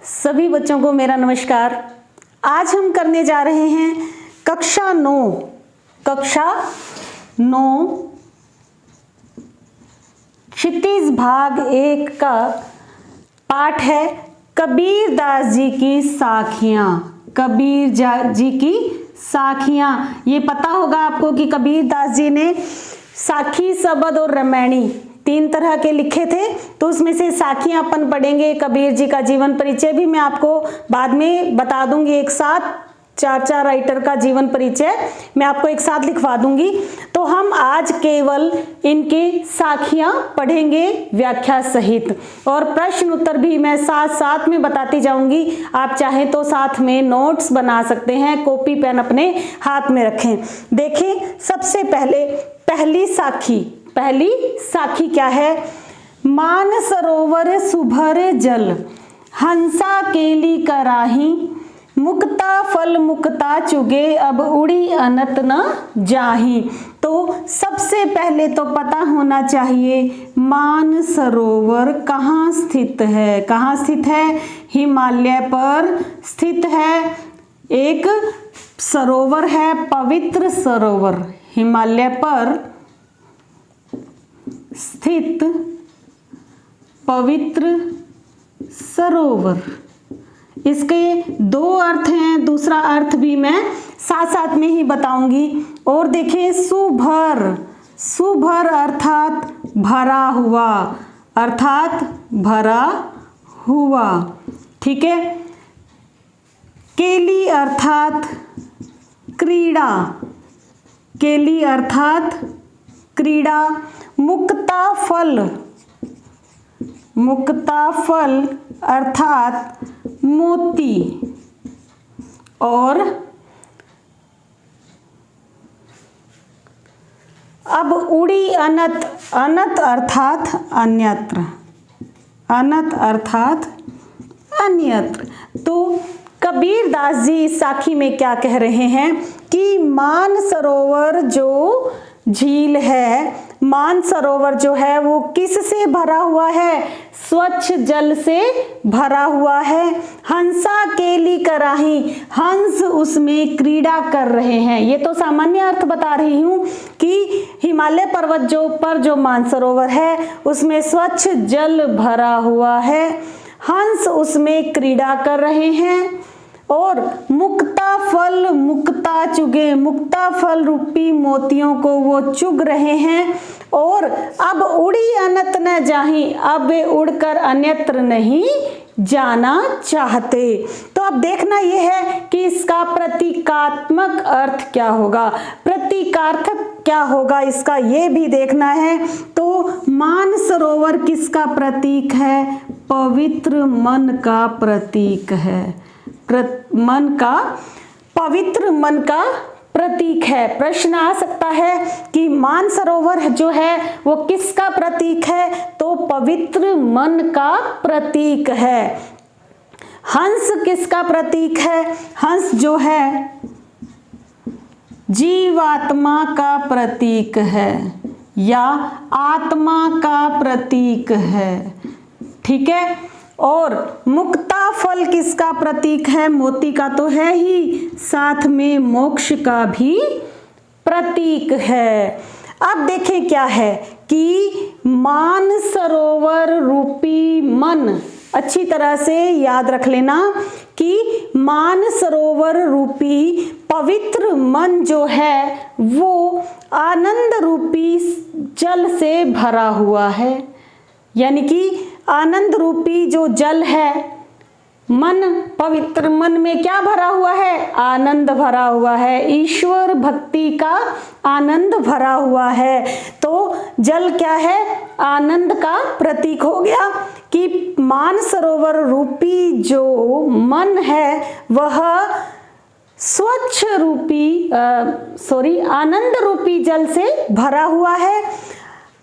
सभी बच्चों को मेरा नमस्कार। आज हम करने जा रहे हैं कक्षा 9 क्षितिज भाग 1 का पाठ है कबीर दास जी की साखियाँ। कबीर जी की साखियाँ, ये पता होगा आपको कि कबीर दास जी ने साखी, शबद और रामायणी 3 तरह के लिखे थे। तो उसमें से साखियाँ अपन पढ़ेंगे। कबीर जी का जीवन परिचय भी मैं आपको बाद में बता दूंगी, एक साथ 4 राइटर का जीवन परिचय मैं आपको एक साथ लिखवा दूंगी। तो हम आज केवल इनकी साखियाँ पढ़ेंगे व्याख्या सहित, और प्रश्न उत्तर भी मैं साथ में बताती जाऊंगी। आप चाहें तो साथ में नोट्स बना सकते हैं, कॉपी पेन अपने हाथ में रखें। देखें, सबसे पहले पहली साखी क्या है? मान सरोवर सुभर जल, हंसा केली कराही, मुक्ता फल मुक्ता चुगे, अब उड़ी अनत न जाही। तो सबसे पहले तो पता होना चाहिए मान सरोवर कहाँ स्थित है। कहाँ स्थित है? हिमालय पर स्थित है। एक सरोवर है, पवित्र सरोवर, हिमालय पर स्थित पवित्र सरोवर। इसके 2 अर्थ हैं, दूसरा अर्थ भी मैं साथ में ही बताऊंगी। और देखें, सुभर अर्थात भरा हुआ, ठीक है। केली अर्थात क्रीड़ा, मुक्ता फल अर्थात मोती, और अब उड़ी अनत अन्यत्र। तो कबीर दास जी इस साखी में क्या कह रहे हैं कि मान सरोवर जो झील है, मान सरोवर जो है वो किससे भरा हुआ है? स्वच्छ जल से भरा हुआ है। हंसा केली कराही, हंस उसमें क्रीड़ा कर रहे हैं। ये तो सामान्य अर्थ बता रही हूँ कि हिमालय पर्वत पर जो मानसरोवर है उसमें स्वच्छ जल भरा हुआ है, हंस उसमें क्रीड़ा कर रहे हैं। और मुक्ता फल मुक्ता चुगे, मुक्ता फल रूपी मोतियों को वो चुग रहे हैं। और अब उड़ी अनत न जाही, अब वे उड़कर अन्यत्र नहीं जाना चाहते। तो अब देखना यह है कि इसका प्रतीकात्मक अर्थ क्या होगा, प्रतीकार्थक क्या होगा इसका, ये भी देखना है। तो मान सरोवर किसका प्रतीक है? पवित्र मन का प्रतीक है। पवित्र मन का प्रतीक है। प्रश्न आ सकता है कि मान सरोवर जो है वो किसका प्रतीक है? तो पवित्र मन का प्रतीक है। हंस किसका प्रतीक है? हंस जो है जीवात्मा का प्रतीक है या आत्मा का प्रतीक है, ठीक है। और मुक्ता फल किसका प्रतीक है? मोती का तो है ही, साथ में मोक्ष का भी प्रतीक है। अब देखें क्या है कि मान सरोवर रूपी मन, अच्छी तरह से याद रख लेना कि मान सरोवर रूपी पवित्र मन जो है वो आनंद रूपी जल से भरा हुआ है। यानी कि आनंद रूपी जो जल है, मन, पवित्र मन में क्या भरा हुआ है? आनंद भरा हुआ है, ईश्वर भक्ति का आनंद भरा हुआ है। तो जल क्या है? आनंद का प्रतीक हो गया कि मान सरोवर रूपी जो मन है वह स्वच्छ रूपी आनंद रूपी जल से भरा हुआ है।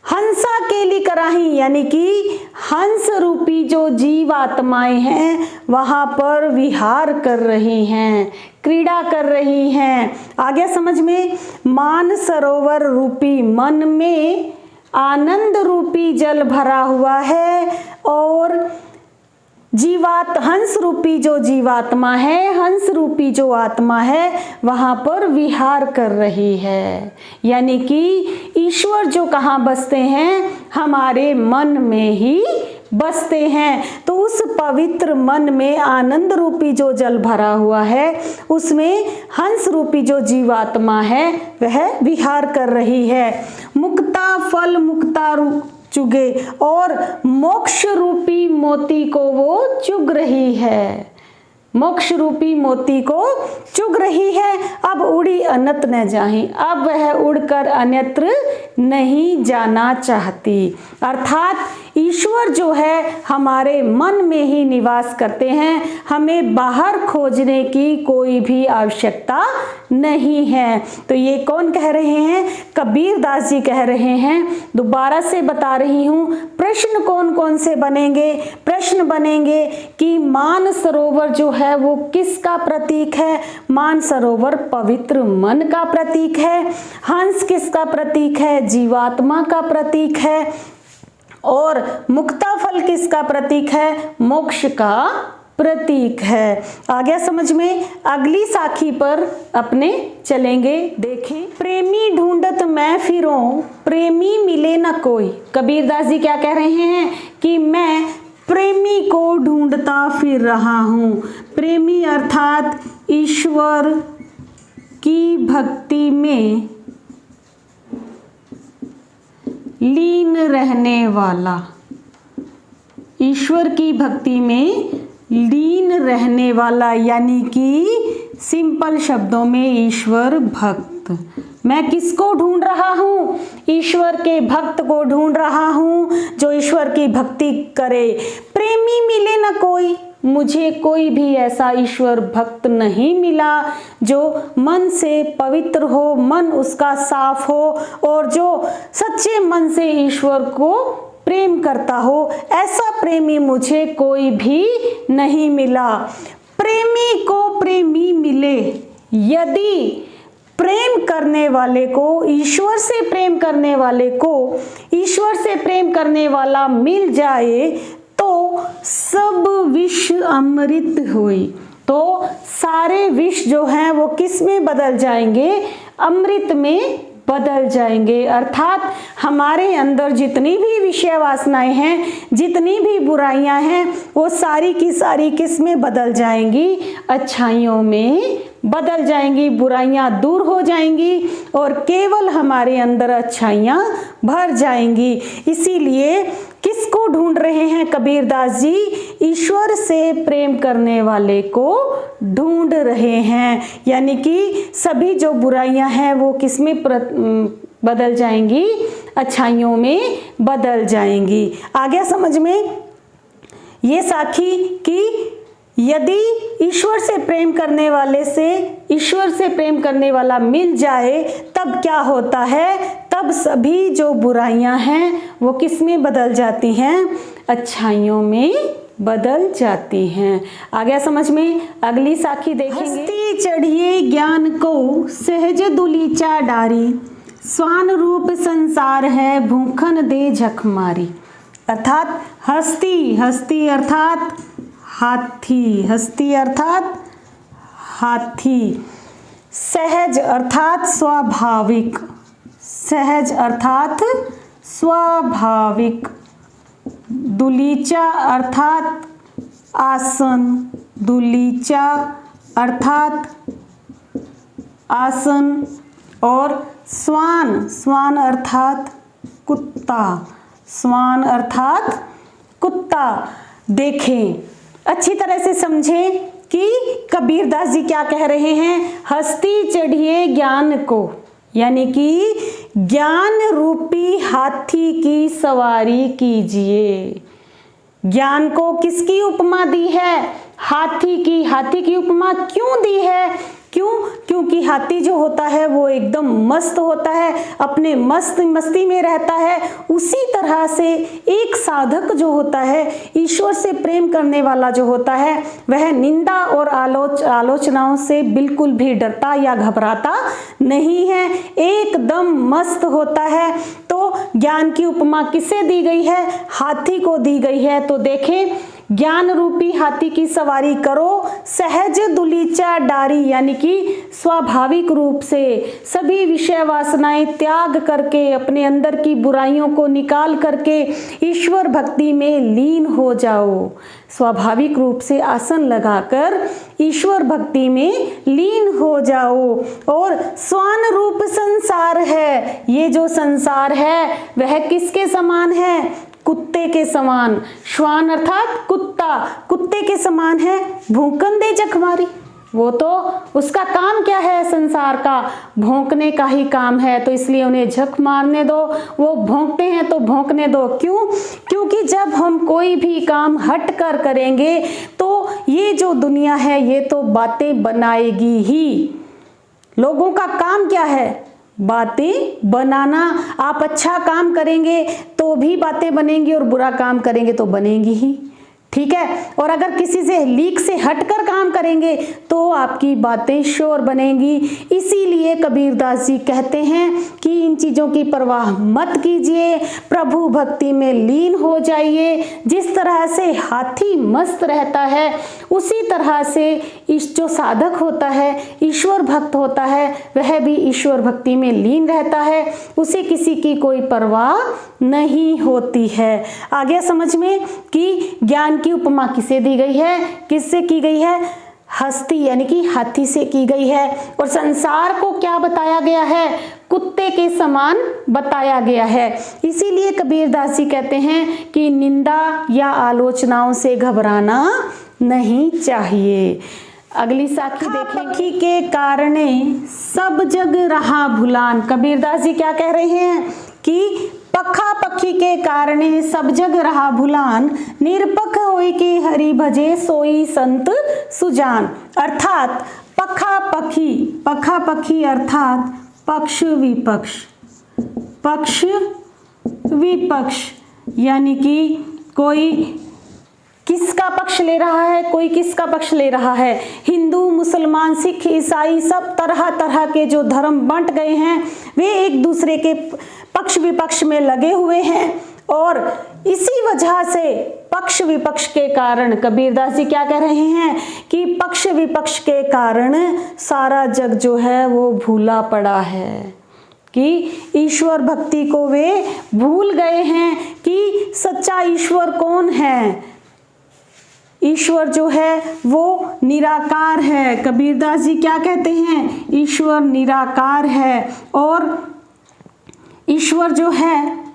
हंसा केली कराही, यानी कि हंस रूपी जो जीवात्माएं हैं वहां पर विहार कर रही हैं, क्रीड़ा कर रही हैं। आ गया समझ में? मान सरोवर रूपी मन में आनंद रूपी जल भरा हुआ है और हंस रूपी जो जीवात्मा है, हंस रूपी जो आत्मा है वहाँ पर विहार कर रही है। यानी कि ईश्वर जो कहाँ बसते हैं, हमारे मन में ही बसते हैं। तो उस पवित्र मन में आनंद रूपी जो जल भरा हुआ है, उसमें हंस रूपी जो जीवात्मा है वह विहार कर रही है। मुक्ता फल मुक्ता चुगे, और मोक्ष रूपी मोती को वो चुग रही है, मोक्ष रूपी मोती को चुग रही है। अब उड़ी अनंत न जाही, अब वह उड़कर अन्यत्र नहीं जाना चाहती। अर्थात ईश्वर जो है हमारे मन में ही निवास करते हैं, हमें बाहर खोजने की कोई भी आवश्यकता नहीं है। तो ये कौन कह रहे हैं? कबीर दास जी कह रहे हैं। दोबारा से बता रही हूँ, प्रश्न कौन कौन से बनेंगे? प्रश्न बनेंगे कि मान सरोवर जो है वो किसका प्रतीक है? मान सरोवर पवित्र मन का प्रतीक है। हंस किसका प्रतीक है? जीवात्मा का प्रतीक है। और मुक्ता फल किसका प्रतीक है? मोक्ष का प्रतीक है। आ गया समझ में? अगली साखी पर अपने चलेंगे। देखें, प्रेमी ढूंढत मैं फिरूं, प्रेमी मिले न कोई। कबीरदास जी क्या कह रहे हैं कि मैं प्रेमी को ढूंढता फिर रहा हूं। प्रेमी अर्थात ईश्वर की भक्ति में लीन रहने वाला, ईश्वर की भक्ति में लीन रहने वाला, यानी कि सिंपल शब्दों में ईश्वर भक्त। मैं किसको ढूंढ रहा हूँ? ईश्वर के भक्त को ढूंढ रहा हूँ जो ईश्वर की भक्ति करे। प्रेमी मिले न कोई, मुझे कोई भी ऐसा ईश्वर भक्त नहीं मिला जो मन से पवित्र हो, मन उसका साफ हो और जो सच्चे मन से ईश्वर को प्रेम करता हो। ऐसा प्रेमी मुझे कोई भी नहीं मिला। प्रेमी को प्रेमी मिले, यदि प्रेम करने वाले को, ईश्वर से प्रेम करने वाले को ईश्वर से प्रेम करने वाला मिल जाए तो सब विष अमृत हुई। तो सारे विष जो हैं वो किस में बदल जाएंगे? अमृत में बदल जाएंगे। अर्थात हमारे अंदर जितनी भी विषय वासनाएं हैं, जितनी भी बुराइयां हैं, वो सारी की सारी किस में बदल जाएंगी? अच्छाइयों में बदल जाएंगी। बुराइयां दूर हो जाएंगी और केवल हमारे अंदर अच्छाइयां भर जाएंगी। इसीलिए किसको ढूंढ रहे हैं कबीरदास जी? ईश्वर से प्रेम करने वाले को ढूंढ रहे हैं। यानी कि सभी जो बुराइयां हैं वो किस में बदल जाएंगी? अच्छाइयों में बदल जाएंगी। आ गया समझ में ये साखी कि यदि ईश्वर से प्रेम करने वाले से ईश्वर से प्रेम करने वाला मिल जाए तब क्या होता है? तब सभी जो बुराइयां हैं वो किस में बदल जाती हैं? अच्छाइयों में बदल जाती हैं। आ गया समझ में? अगली साखी देखेंगे। हस्ती चढ़िए ज्ञान को सहज दुलीचा डारी, स्वान रूप संसार है भूखन दे झक मारी। अर्थात हस्ती, हस्ती अर्थात हाथी, हस्ती अर्थात हाथी। सहज अर्थात स्वाभाविक, सहज अर्थात स्वाभाविक। दुलीचा अर्थात आसन, दुलीचा अर्थात आसन। और स्वान, स्वान अर्थात कुत्ता, स्वान अर्थात कुत्ता। देखें, अच्छी तरह से समझें कि कबीरदास जी क्या कह रहे हैं। हस्ती चढ़िए ज्ञान को, यानी कि ज्ञान रूपी हाथी की सवारी कीजिए। ज्ञान को किसकी उपमा दी है? हाथी की। हाथी की उपमा क्यों दी है? क्यों? क्योंकि हाथी जो होता है वो एकदम मस्त होता है, अपने मस्ती में रहता है। उसी तरह से एक साधक जो होता है, ईश्वर से प्रेम करने वाला जो होता है, वह निंदा और आलोचनाओं से बिल्कुल भी डरता या घबराता नहीं है, एकदम मस्त होता है। तो ज्ञान की उपमा किसे दी गई है? हाथी को दी गई है। तो देखें ज्ञान रूपी हाथी की सवारी करो, सहज दुलीचा डारी, यानी कि स्वाभाविक रूप से सभी विषय वासनाएं त्याग करके अपने अंदर की बुराइयों को निकाल करके ईश्वर भक्ति में लीन हो जाओ। स्वाभाविक रूप से आसन लगाकर ईश्वर भक्ति में लीन हो जाओ। और स्वान रूप संसार है, ये जो संसार है वह किसके समान है? कुत्ते के समान। श्वान अर्थात कुत्ता, कुत्ते के समान है। भूकन दे जखमारी, वो तो उसका काम क्या है? संसार का भौंकने का ही काम है, तो इसलिए उन्हें झक मारने दो, वो भौंकते हैं तो भौंकने दो। क्यों? क्योंकि जब हम कोई भी काम हट कर करेंगे तो ये जो दुनिया है ये तो बातें बनाएगी ही। लोगों का काम क्या है? बातें बनाना। आप अच्छा काम करेंगे तो भी बातें बनेंगी और बुरा काम करेंगे तो बनेंगी ही, ठीक है। और अगर किसी से लीक से हटकर काम करेंगे तो आपकी बातें शोर बनेंगी। इसीलिए कबीरदास जी कहते हैं कि इन चीज़ों की परवाह मत कीजिए, प्रभु भक्ति में लीन हो जाइए। जिस तरह से हाथी मस्त रहता है उसी तरह से इस जो साधक होता है, ईश्वर भक्त होता है, वह भी ईश्वर भक्ति में लीन रहता है, उसे किसी की कोई परवाह नहीं होती है। आगे समझ में कि ज्ञान की उपमा किसे दी गई है? किससे की गई है? हस्ती यानी कि हाथी से की गई है। और संसार को क्या बताया गया है? कुत्ते के समान बताया गया है। इसीलिए कबीरदास जी कहते हैं कि निंदा या आलोचनाओं से घबराना नहीं चाहिए। अगली साखी देखें। पखी के कारणे सब जग रहा भुलान। कबीरदास जी क्या कह रहे हैं कि पखा पखी के कारणे सब जग रहा भुलान, निरपख होई के हरि भजे सोई संत सुजान। अर्थात पखा पखी अर्थात पक्ष विपक्ष, पक्ष विपक्ष, यानी कि कोई किसका पक्ष ले रहा है, कोई किसका पक्ष ले रहा है। हिंदू, मुसलमान, सिख, ईसाई सब तरह तरह के जो धर्म बंट गए हैं वे एक दूसरे के पक्ष विपक्ष में लगे हुए हैं। और इसी वजह से पक्ष विपक्ष के कारण कबीरदास जी क्या कह रहे हैं कि पक्ष विपक्ष के कारण सारा जग जो है वो भूला पड़ा है, कि ईश्वर भक्ति को वे भूल गए हैं कि सच्चा ईश्वर कौन है। ईश्वर जो है वो निराकार है। कबीरदास जी क्या कहते हैं? ईश्वर निराकार है। और ईश्वर जो है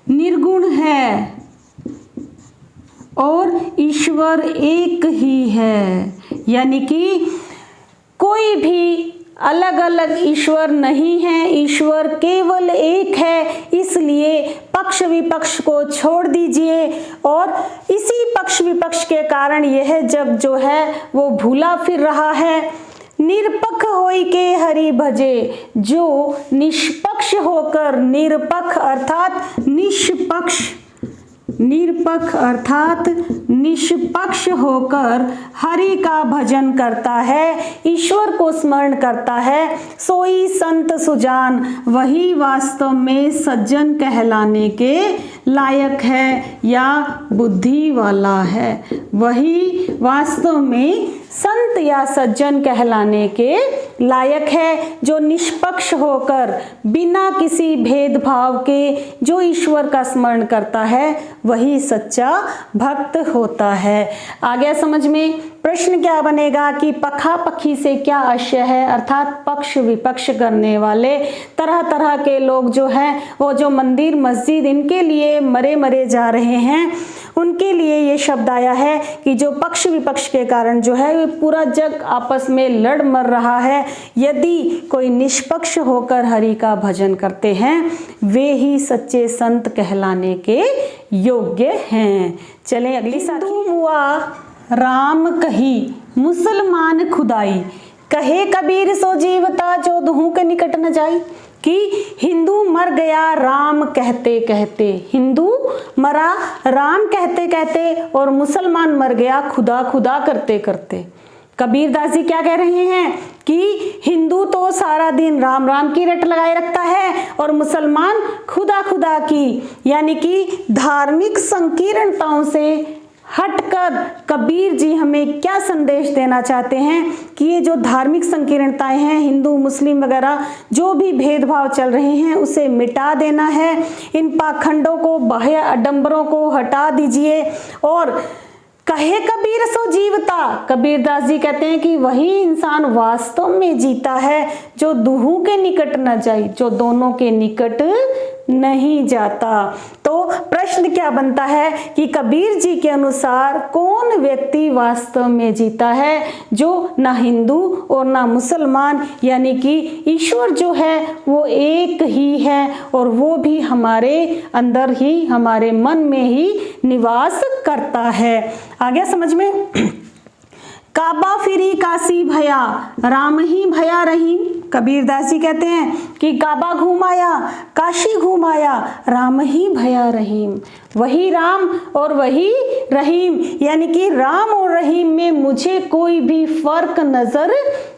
निर्गुण है और ईश्वर एक ही है, यानी कि कोई भी अलग अलग ईश्वर नहीं है, ईश्वर केवल एक है। इसलिए पक्ष विपक्ष को छोड़ दीजिए। और इसी पक्ष विपक्ष के कारण यह जग जो है वो भूला फिर रहा है। निरपक्ष होई के हरि भजे, जो निष्पक्ष होकर, निरपक्ष अर्थात निष्पक्ष, निरपक्ष अर्थात निष्पक्ष होकर हरि का भजन करता है, ईश्वर को स्मरण करता है, सोई संत सुजान, वही वास्तव में सज्जन कहलाने के लायक है या बुद्धि वाला है। वही वास्तव में संत या सज्जन कहलाने के लायक है, जो निष्पक्ष होकर बिना किसी भेदभाव के जो ईश्वर का स्मरण करता है वही सच्चा भक्त होता है। आगे समझ में प्रश्न क्या बनेगा कि पखा पखी से क्या आशय है, अर्थात पक्ष विपक्ष करने वाले तरह तरह के लोग जो हैं वो जो मंदिर मस्जिद इनके लिए मरे मरे जा रहे हैं उनके लिए ये शब्द आया है कि जो पक्ष विपक्ष के कारण जो है पूरा जग आपस में लड़ मर रहा है, यदि कोई निष्पक्ष होकर हरि का भजन करते हैं वे ही सच्चे संत कहलाने के योग्य हैं। चलें अगली। हिंदू हुआ राम कही मुसलमान खुदाई, कहे कबीर सो जीवता जो दुहू के निकट न जाई। कि हिंदू मर गया राम कहते कहते, हिंदू मरा राम कहते कहते और मुसलमान मर गया खुदा खुदा करते करते। कबीरदास जी क्या कह रहे हैं कि हिंदू तो सारा दिन राम राम की रट लगाए रखता है और मुसलमान खुदा खुदा की, यानी कि धार्मिक संकीर्णताओं से हटकर कबीर जी हमें क्या संदेश देना चाहते हैं कि ये जो धार्मिक संकीर्णताएं हैं, हिंदू मुस्लिम वगैरह जो भी भेदभाव चल रहे हैं उसे मिटा देना है। इन पाखंडों को, बाह्य आडंबरों को हटा दीजिए। और कहे कबीर सो जीवता, कबीरदास जी कहते हैं कि वही इंसान वास्तव में जीता है जो दुहू के निकट न जाए, जो दोनों के निकट नहीं जाता। तो प्रश्न क्या बनता है कि कबीर जी के अनुसार कौन व्यक्ति वास्तव में जीता है, जो ना हिंदू और ना मुसलमान, यानी कि ईश्वर जो है वो एक ही है और वो भी हमारे अंदर ही, हमारे मन में ही निवास करता है। आ गया समझ में? काबा फिरी काशी भया राम ही भया रहीम। कबीरदास जी कहते हैं कि काबा घुमाया, काशी घुमाया, राम ही भया रहीम। वही राम और वही रहीम, यानी कि राम और रहीम में मुझे कोई भी फर्क नजर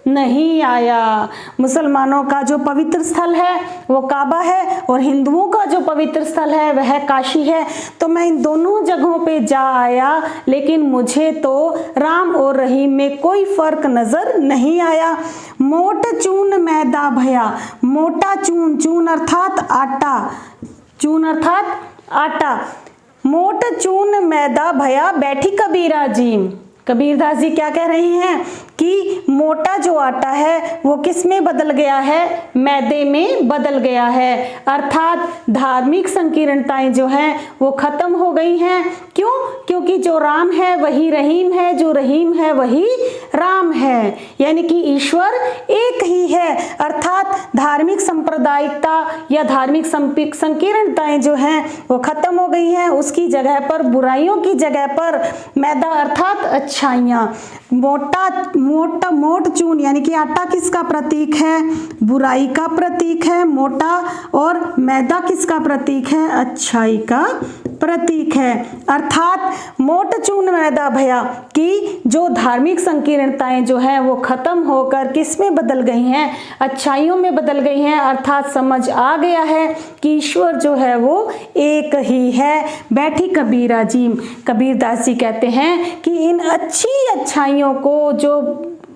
नहीं आया। मुसलमानों का जो पवित्र स्थल है वो काबा है और हिंदुओं का जो पवित्र स्थल है वह काशी है। तो मैं इन दोनों जगहों पे जा आया, लेकिन मुझे तो राम और रहीम में कोई फर्क नजर नहीं आया। मोट चून मैदा भया, मोटा चून, चून अर्थात आटा, चून अर्थात आटा, मोट चून मैदा भया बैठी कबीरा जी। कबीरदास जी क्या कह रहे हैं कि मोटा जो आटा है वो किस में बदल गया है? मैदे में बदल गया है। अर्थात धार्मिक संकीर्णताएं जो हैं वो खत्म हो गई हैं। क्यों? क्योंकि जो राम है वही रहीम है, जो रहीम है वही राम है, यानी कि ईश्वर एक ही है। अर्थात धार्मिक सांप्रदायिकता या धार्मिक संकीर्णताएं जो हैं वो खत्म हो गई हैं। उसकी जगह पर, बुराइयों की जगह पर मैदा अर्थात अच्छाइयाँ। मोट चून यानी कि आटा किसका प्रतीक है? बुराई का प्रतीक है मोटा, और मैदा किसका प्रतीक है? अच्छाई का प्रतीक है। अर्थात मोट चून मैदा भया कि जो धार्मिक संकीर्णताएं जो हैं वो खत्म होकर किस में बदल गई हैं? अच्छाइयों में बदल गई हैं। अर्थात समझ आ गया है कि ईश्वर जो है वो एक ही है। बैठी कबीरा जी। कबीरदास जी कहते हैं कि इन अच्छाइयों को जो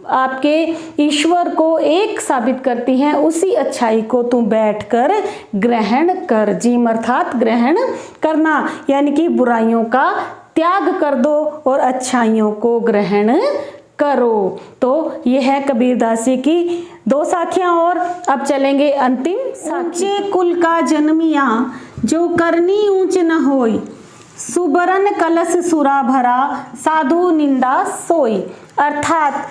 आपके ईश्वर को एक साबित करती हैं, उसी अच्छाई को तू बैठकर ग्रहण कर। जीम अर्थात ग्रहण करना, यानी कि बुराइयों का त्याग कर दो और अच्छाइयों को ग्रहण करो। तो यह है कबीरदास जी की दो साखियां। और अब चलेंगे अंतिम साखी। ऊंचे कुल का जन्मिया जो करनी ऊंच न होई, सुबरन कलश सुरा भरा साधु निंदा सोई। अर्थात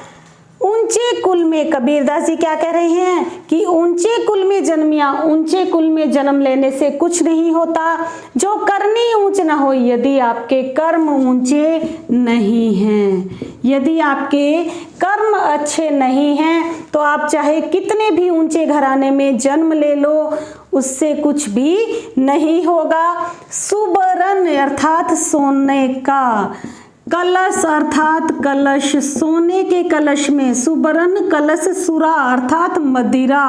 ऊंचे कुल में, कबीरदास जी क्या कह रहे हैं कि ऊंचे कुल में जन्मिया, ऊंचे कुल में जन्म लेने से कुछ नहीं होता। जो करनी ऊंच न हो, यदि आपके कर्म ऊंचे नहीं हैं, यदि आपके कर्म अच्छे नहीं हैं तो आप चाहे कितने भी ऊंचे घराने में जन्म ले लो, उससे कुछ भी नहीं होगा। सुबरन अर्थात सोने का, कलश अर्थात कलश, सोने के कलश में, सुबरन कलश सुरा अर्थात मदिरा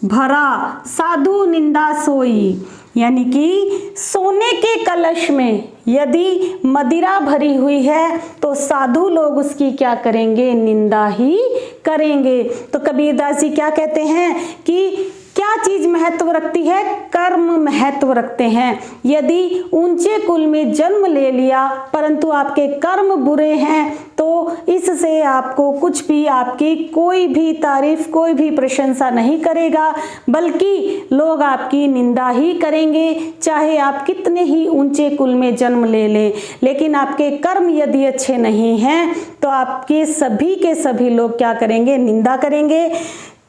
भरा, साधु निंदा सोई, यानी कि सोने के कलश में यदि मदिरा भरी हुई है तो साधु लोग उसकी क्या करेंगे? निंदा ही करेंगे। तो कबीरदास जी क्या कहते हैं कि क्या क्या चीज महत्व रखती है? कर्म महत्व रखते हैं। यदि ऊंचे कुल में जन्म ले लिया परंतु आपके कर्म बुरे हैं तो इससे आपको कुछ भी, आपकी कोई भी तारीफ, कोई भी प्रशंसा नहीं करेगा, बल्कि लोग आपकी निंदा ही करेंगे। चाहे आप कितने ही ऊंचे कुल में जन्म ले लें, लेकिन आपके कर्म यदि अच्छे नहीं हैं तो आपके सभी के सभी लोग क्या करेंगे? निंदा करेंगे।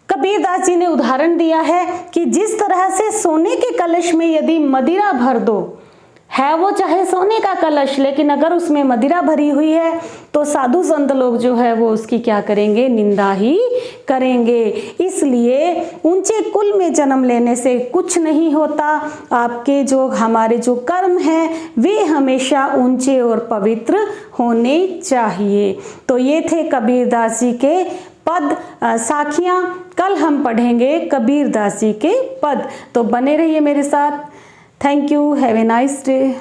कबीरदास जी ने उदाहरण दिया है कि जिस तरह से सोने के कलश में यदि मदिरा भर दो, है वो चाहे सोने का कलश, लेकिन अगर उसमें मदिरा भरी हुई है तो साधु संत लोग जो है वो उसकी क्या करेंगे? निंदा ही करेंगे। इसलिए ऊंचे कुल में जन्म लेने से कुछ नहीं होता। आपके जो, हमारे जो कर्म हैं वे हमेशा ऊंचे और पवित्र होने चाहिए। तो ये थे कबीरदास जी के पद, साखियां। कल हम पढ़ेंगे कबीरदास जी के पद। तो बने रहिए मेरे साथ। Thank you. Have a nice day.